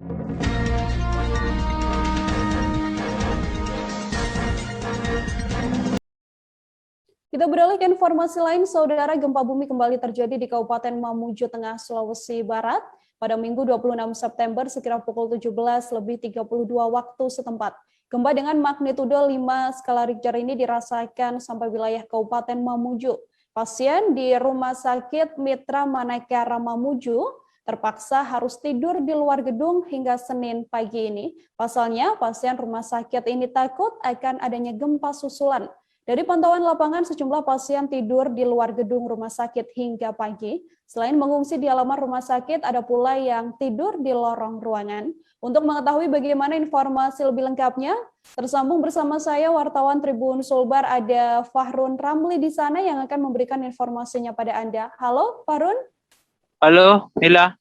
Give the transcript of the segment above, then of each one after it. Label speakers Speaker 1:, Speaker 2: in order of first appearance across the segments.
Speaker 1: Kita beralih ke informasi lain, saudara. Gempa bumi kembali terjadi di Kabupaten Mamuju Tengah, Sulawesi Barat pada Minggu 26 September sekira pukul 17.32 waktu setempat. Gempa dengan magnitudo 5 skala Richter ini dirasakan sampai wilayah Kabupaten Mamuju. Pasien di Rumah Sakit Mitra Manakara Mamuju terpaksa harus tidur di luar gedung hingga Senin pagi ini. Pasalnya, pasien rumah sakit ini takut akan adanya gempa susulan. Dari pantauan lapangan, sejumlah pasien tidur di luar gedung rumah sakit hingga pagi. Selain mengungsi di halaman rumah sakit, ada pula yang tidur di lorong ruangan. Untuk mengetahui bagaimana informasi lebih lengkapnya, tersambung bersama saya wartawan Tribun Sulbar, ada Fahrun Ramli di sana yang akan memberikan informasinya pada Anda. Halo, Fahrun.
Speaker 2: Halo, Nila.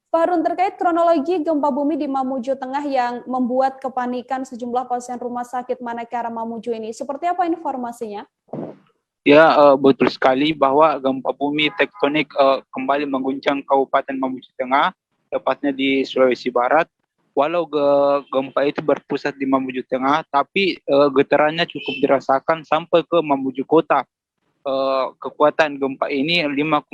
Speaker 1: Fahrun, terkait kronologi gempa bumi di Mamuju Tengah yang membuat kepanikan sejumlah pasien rumah sakit Manakara Mamuju ini, seperti apa informasinya?
Speaker 2: Ya, betul sekali bahwa gempa bumi tektonik kembali mengguncang Kabupaten Mamuju Tengah, tepatnya di Sulawesi Barat. Walau gempa itu berpusat di Mamuju Tengah, tapi getarannya cukup dirasakan sampai ke Mamuju Kota. Kekuatan gempa ini 5,0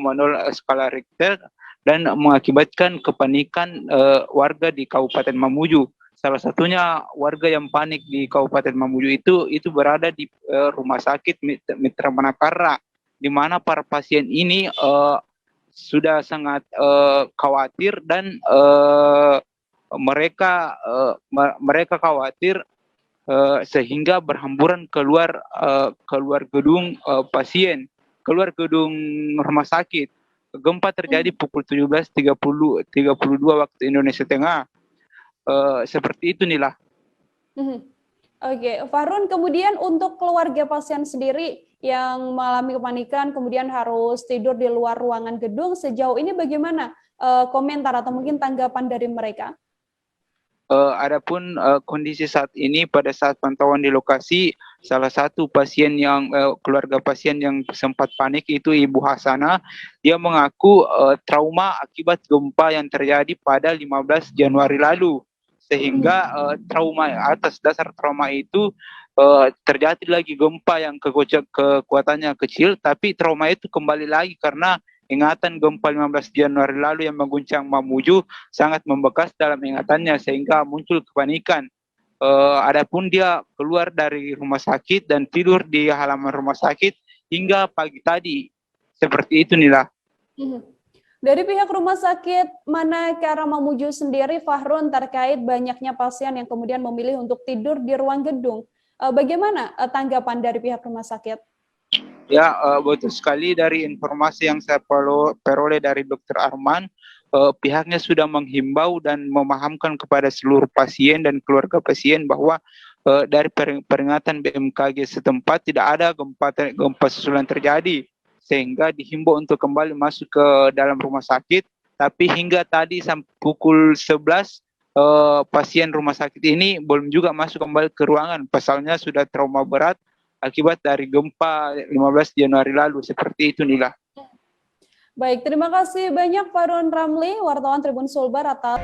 Speaker 2: skala Richter dan mengakibatkan kepanikan warga di Kabupaten Mamuju. Salah satunya warga yang panik di Kabupaten Mamuju itu berada di rumah sakit Mitra Manakara, di mana para pasien ini sudah sangat khawatir dan mereka khawatir sehingga berhamburan keluar gedung pasien, keluar gedung rumah sakit. Gempa terjadi pukul 17.32 waktu Indonesia Tengah. Seperti itu, Nila.
Speaker 1: Oke, Fahrun, kemudian untuk keluarga pasien sendiri yang mengalami kepanikan, kemudian harus tidur di luar ruangan gedung, sejauh ini bagaimana komentar atau mungkin tanggapan dari mereka?
Speaker 2: Adapun kondisi saat ini, pada saat pantauan di lokasi, salah satu pasien yang keluarga pasien yang sempat panik itu Ibu Hasana. Dia mengaku trauma akibat gempa yang terjadi pada 15 Januari lalu, sehingga atas dasar trauma itu terjadi lagi gempa yang kekuatannya kecil, tapi trauma itu kembali lagi karena ingatan gempa 15 Januari lalu yang mengguncang Mamuju sangat membekas dalam ingatannya sehingga muncul kepanikan. Adapun dia keluar dari rumah sakit dan tidur di halaman rumah sakit hingga pagi tadi. Seperti itu, Nila.
Speaker 1: Dari pihak Rumah Sakit Manakara Mamuju sendiri, Fahrun, terkait banyaknya pasien yang kemudian memilih untuk tidur di ruang gedung, bagaimana tanggapan dari pihak rumah sakit?
Speaker 2: Ya, betul sekali. Dari informasi yang saya peroleh dari Dr. Arman, pihaknya sudah menghimbau dan memahamkan kepada seluruh pasien dan keluarga pasien bahwa dari peringatan BMKG setempat tidak ada gempa susulan terjadi, sehingga dihimbau untuk kembali masuk ke dalam rumah sakit. Tapi hingga tadi sampai pukul 11, pasien rumah sakit ini belum juga masuk kembali ke ruangan, pasalnya sudah trauma berat akibat dari gempa 15 Januari lalu. Seperti itu, Nila.
Speaker 1: Baik, terima kasih banyak Fahrun Ramli, wartawan Tribun Sulbar atas